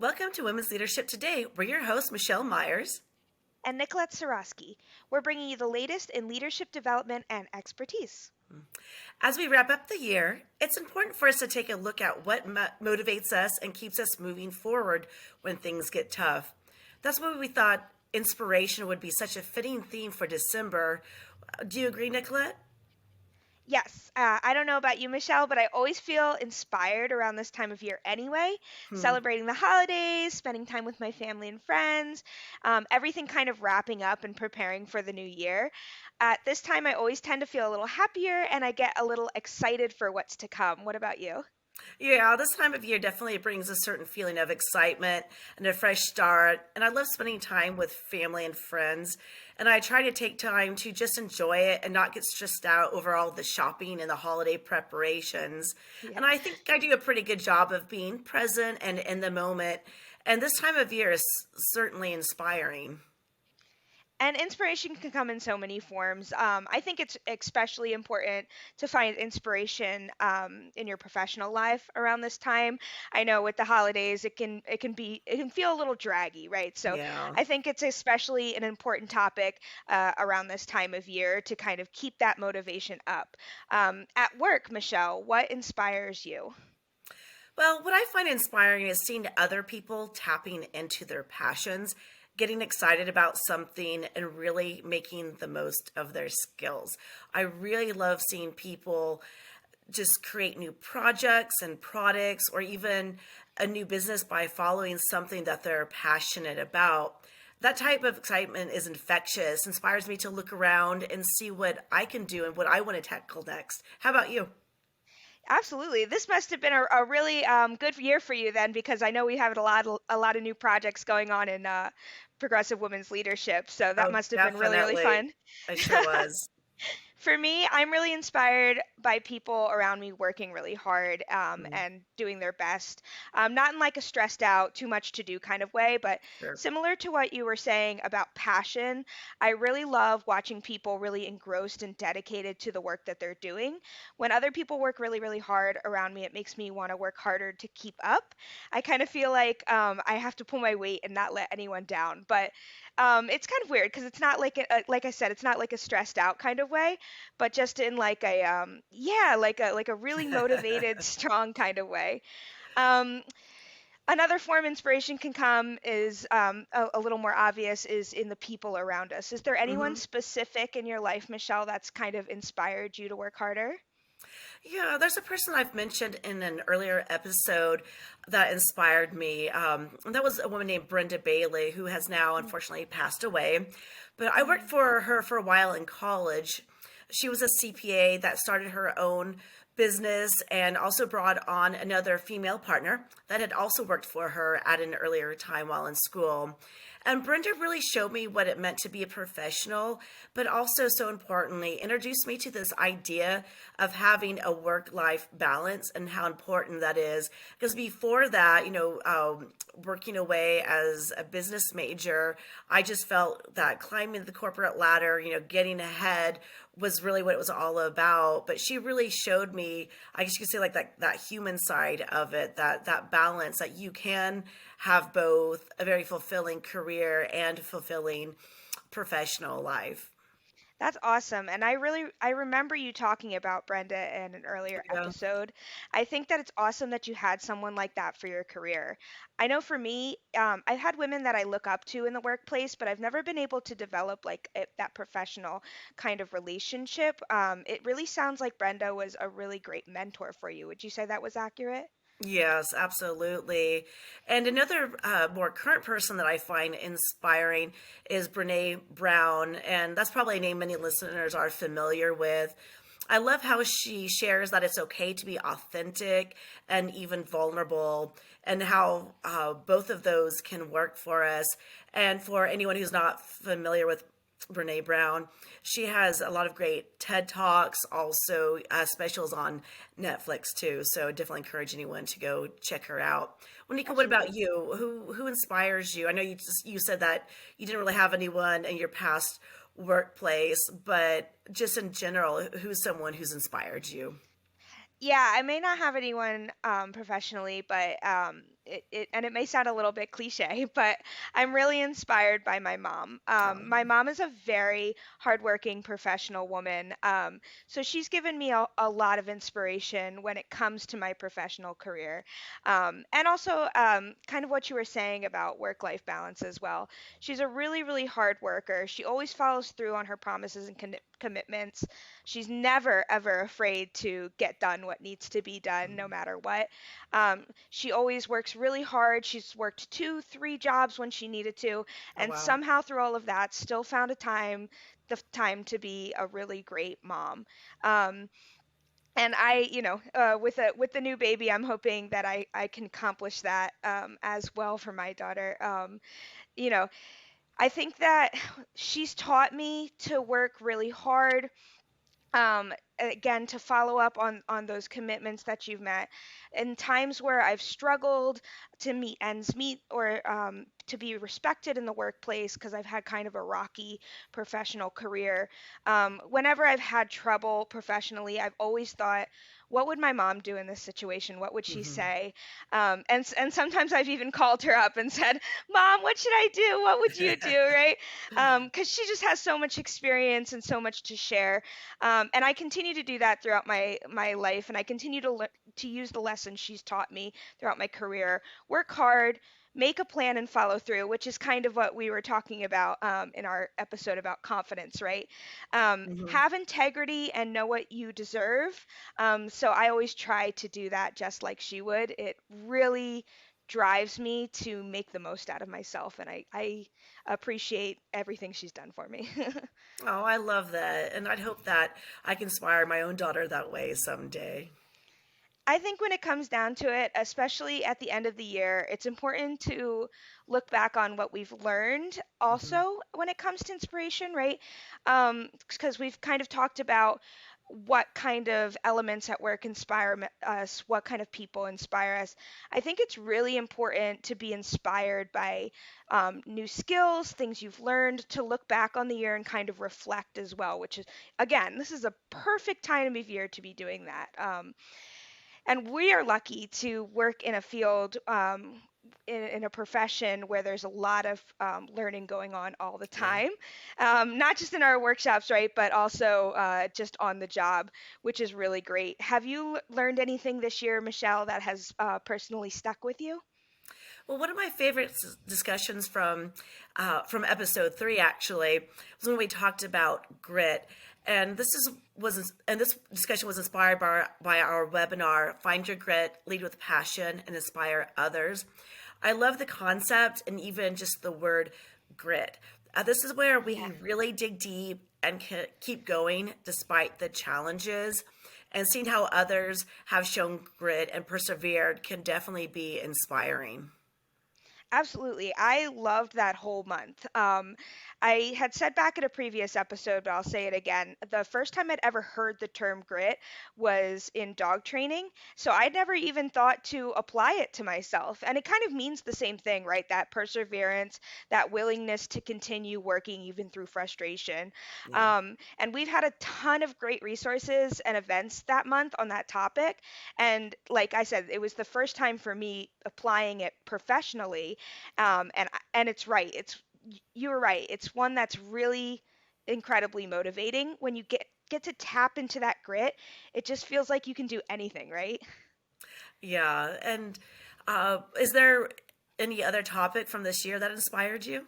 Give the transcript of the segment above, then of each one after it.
Welcome to Women's Leadership Today. We're your hosts, Michelle Myers. And Nikolette Sarosky. We're bringing you the latest in leadership development and expertise. As we wrap up the year, it's important for us to take a look at what motivates us and keeps us moving forward when things get tough. That's why we thought inspiration would be such a fitting theme for December. Do you agree, Nikolette? Yes, I don't know about you, Michelle, but I always feel inspired around this time of year anyway. Celebrating the holidays, spending time with my family and friends, everything kind of wrapping up and preparing for the new year. At this time, I always tend to feel a little happier and I get a little excited for what's to come. What about you? Yeah, this time of year definitely brings a certain feeling of excitement and a fresh start. And I love spending time with family and friends. And I try to take time to just enjoy it and not get stressed out over all the shopping and the holiday preparations. Yeah. And I think I do a pretty good job of being present and in the moment. And this time of year is certainly inspiring. And inspiration can come in so many forms. I think it's especially important to find inspiration in your professional life around this time. I know with the holidays, it can feel a little draggy, right? So Yeah. I think it's especially an important topic around this time of year to kind of keep that motivation up. At work, Michelle, what inspires you? Well, what I find inspiring is seeing other people tapping into their passions, getting excited about something, and really making the most of their skills. I really love seeing people just create new projects and products or even a new business by following something that they're passionate about. That type of excitement is infectious, inspires me to look around and see what I can do and what I want to tackle next. How about you? Absolutely. This must have been a really good year for you then, because I know we have a lot of new projects going on in progressive women's leadership. So that Oh, must have been really, really definitely. fun. It sure was. For me, I'm really inspired by people around me working really hard Mm, and doing their best. Not in like a stressed out, too much to do kind of way, but sure. similar to what you were saying about passion, I really love watching people really engrossed and dedicated to the work that they're doing. When other people work really, really hard around me, it makes me want to work harder to keep up. I kind of feel like I have to pull my weight and not let anyone down. But it's kind of weird because it's not like I said, it's not like a stressed out kind of way, but just in like a yeah, like a really motivated, strong kind of way. Um, Another form inspiration can come is a little more obvious is in the people around us. Is there anyone hmm specific in your life, Michelle, that's kind of inspired you to work harder? Yeah, there's a person I've mentioned in an earlier episode that inspired me. And that was a woman named Brenda Bailey, who has now unfortunately passed away. But I worked Mm-hmm. for her for a while in college. She was a CPA that started her own business and also brought on another female partner that had also worked for her at an earlier time while in school. And Brenda really showed me what it meant to be a professional, but also, so importantly, introduced me to this idea of having a work life balance and how important that is. Because before that, working away as a business major, I just felt that climbing the corporate ladder, getting ahead was really what it was all about. But she really showed me, I guess you could say, like that human side of it, that balance that you can have both a very fulfilling career and fulfilling professional life. That's awesome. And I remember you talking about Brenda in an earlier Yeah. episode. I think that it's awesome that you had someone like that for your career. I know for me, I've had women that I look up to in the workplace, but I've never been able to develop like that professional kind of relationship. It really sounds like Brenda was a really great mentor for you. Would you say that was accurate? Yes, absolutely. And another more current person that I find inspiring is Brene Brown, and that's probably a name many listeners are familiar with. I love how she shares that it's okay to be authentic and even vulnerable, and how both of those can work for us. And for anyone who's not familiar with Brene Brown. She has a lot of great TED Talks, also specials on Netflix too. So definitely encourage anyone to go check her out. Well, Nika, what about Absolutely. you? Who inspires you? I know you said that you didn't really have anyone in your past workplace, but just in general, who's someone who's inspired you? Yeah, I may not have anyone professionally, but and it may sound a little bit cliche, but I'm really inspired by my mom. My Um, mom is a very hardworking professional woman, so she's given me a lot of inspiration when it comes to my professional career, and also kind of what you were saying about work-life balance as well. She's a really, really hard worker. She always follows through on her promises and commitments. She's never, ever afraid to get done what needs to be done, no matter what. She always works really hard. She's worked two, three jobs when she needed to, oh and wow. somehow through all of that, still found the time to be a really great mom. Um, and with the new baby, I'm hoping that I can accomplish that as well for my daughter. You know, I think that she's taught me to work really hard, again, to follow up on those commitments that you've met in times where I've struggled to meet ends meet, or to be respected in the workplace because I've had kind of a rocky professional career. Whenever I've had trouble professionally, I've always thought, what would my mom do in this situation? What would she Hmm. say? And sometimes I've even called her up and said, Mom, what should I do? What would you do? Right? Because she just has so much experience and so much to share. And I continue to do that throughout my life, and I continue to use the lessons she's taught me throughout my career. Work hard, make a plan, and follow through, which is kind of what we were talking about in our episode about confidence, right? Hmm. Have integrity and know what you deserve. So I always try to do that just like she would. It really drives me to make the most out of myself, and I appreciate everything she's done for me. Oh, I love that. And I'd hope that I can inspire my own daughter that way someday. I think when it comes down to it, especially at the end of the year, it's important to look back on what we've learned Hmm. also when it comes to inspiration, right? Because we've kind of talked about what kind of elements at work inspire us, what kind of people inspire us. I think it's really important to be inspired by new skills, things you've learned, to look back on the year and kind of reflect as well, which is, again, this is a perfect time of year to be doing that. And we are lucky to work in a field, in a profession where there's a lot of learning going on all the Yeah. time, not just in our workshops, right, but also just on the job, which is really great. Have you learned anything this year, Michelle, that has personally stuck with you? Well, one of my favorite discussions from episode three actually was when we talked about grit, and this discussion was inspired by our webinar, "Find Your Grit, Lead with Passion, and Inspire Others." I love the concept and even just the word grit. This is where Yeah. we really dig deep and keep going despite the challenges. And seeing how others have shown grit and persevered can definitely be inspiring. Absolutely. I loved that whole month. I had said back in a previous episode, but I'll say it again. The first time I'd ever heard the term grit was in dog training. So I'd never even thought to apply it to myself. And it kind of means the same thing, right? That perseverance, that willingness to continue working even through frustration. Yeah. And we've had a ton of great resources and events that month on that topic. And like I said, it was the first time for me applying it professionally, and it's right. You were right. It's one that's really incredibly motivating when you get to tap into that grit. It just feels like you can do anything, right? Yeah. And is there any other topic from this year that inspired you?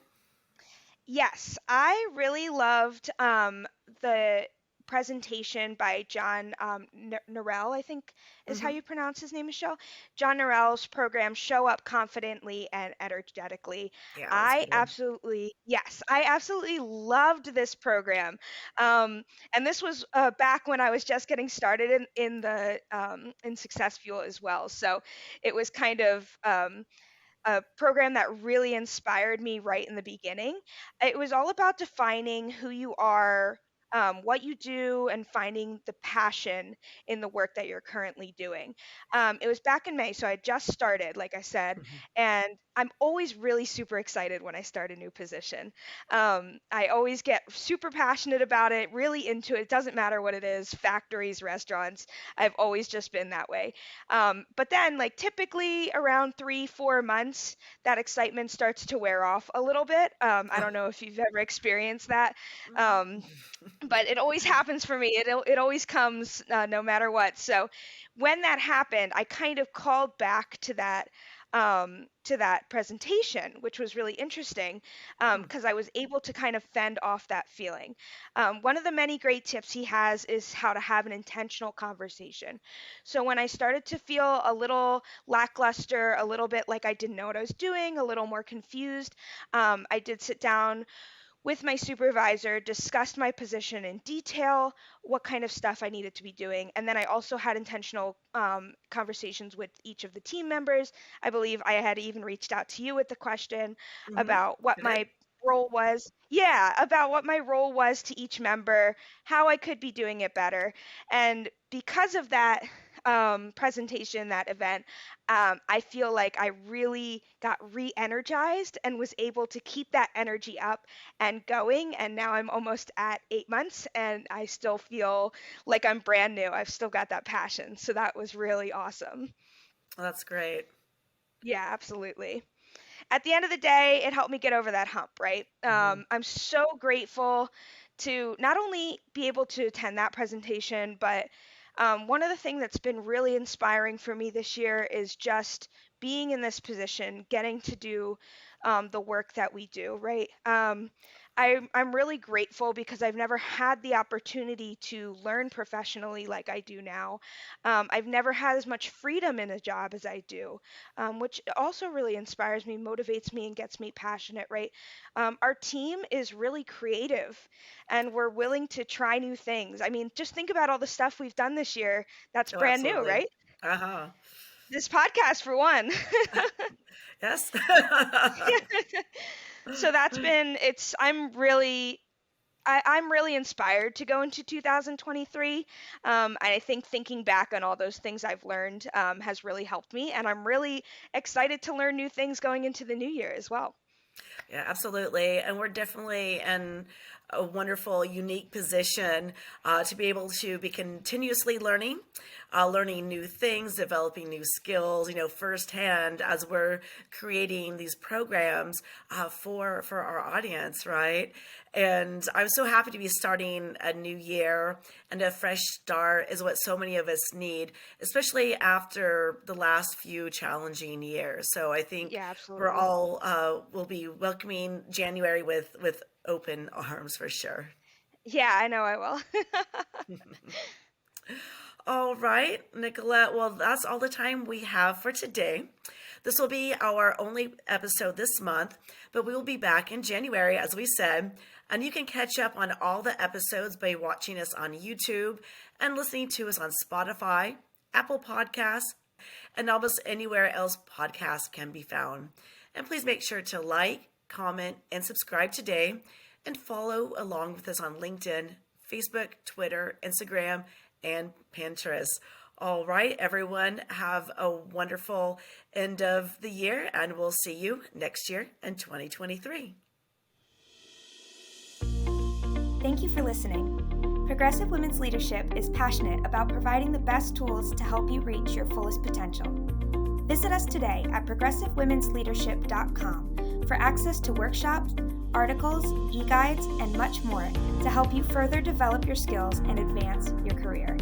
Yes, I really loved the presentation by John Norell, I think is how Hmm. you pronounce his name, Michelle. John Norell's program, Show Up Confidently and Energetically. Yeah, it was good. Yes, I absolutely loved this program. And this was back when I was just getting started in Success Fuel as well. So it was kind of a program that really inspired me right in the beginning. It was all about defining who you are, what you do, and finding the passion in the work that you're currently doing. It was back in May, so I just started, like I said, Mhm. and I'm always really super excited when I start a new position. I always get super passionate about it, really into it. It doesn't matter what it is, factories, restaurants. I've always just been that way. But then, like typically around 3, 4 months, that excitement starts to wear off a little bit. I don't know if you've ever experienced that. Um, but it always happens for me. It always comes no matter what. So when that happened, I kind of called back to that presentation, which was really interesting because I was able to kind of fend off that feeling. One of the many great tips he has is how to have an intentional conversation. So when I started to feel a little lackluster, a little bit like I didn't know what I was doing, a little more confused, I did sit down with my supervisor, discussed my position in detail, what kind of stuff I needed to be doing, and then I also had intentional conversations with each of the team members. I believe I had even reached out to you with the question Hmm. about what Good. my role was. Yeah, about what my role was to each member, how I could be doing it better. And because of that presentation, that event, I feel like I really got re energized and was able to keep that energy up and going. And now I'm almost at 8 months and I still feel like I'm brand new. I've still got that passion. So that was really awesome. That's great. Yeah, absolutely. At the end of the day, it helped me get over that hump, right? Hmm. I'm so grateful to not only be able to attend that presentation, but one of the things that's been really inspiring for me this year is just being in this position, getting to do the work that we do, right? I'm really grateful because I've never had the opportunity to learn professionally like I do now. I've never had as much freedom in a job as I do, which also really inspires me, motivates me, and gets me passionate, right? Our team is really creative and we're willing to try new things. I mean, just think about all the stuff we've done this year that's Oh, brand new, absolutely. right? Uh-huh. This podcast, for one. Yes. So that's been, I'm really inspired to go into 2023. I think thinking back on all those things I've learned has really helped me, and I'm really excited to learn new things going into the new year as well. Yeah, absolutely. And we're definitely in a wonderful, unique position to be able to be continuously learning, learning new things, developing new skills, firsthand as we're creating these programs for our audience, right? And I'm so happy to be starting a new year, and a fresh start is what so many of us need, especially after the last few challenging years. So I think Yeah, we're absolutely. all will be welcoming January with open arms for sure. Yeah, I know I will. All right, Nicolette. Well, that's all the time we have for today. This will be our only episode this month, but we will be back in January, as we said. And you can catch up on all the episodes by watching us on YouTube and listening to us on Spotify, Apple Podcasts, and almost anywhere else podcasts can be found. And please make sure to like, comment, and subscribe today, and follow along with us on LinkedIn, Facebook, Twitter, Instagram, and Pinterest. All right, everyone, have a wonderful end of the year, and we'll see you next year in 2023. Thank you for listening. Progressive Women's Leadership is passionate about providing the best tools to help you reach your fullest potential. Visit us today at progressivewomensleadership.com for access to workshops, articles, e-guides, and much more to help you further develop your skills and advance your career.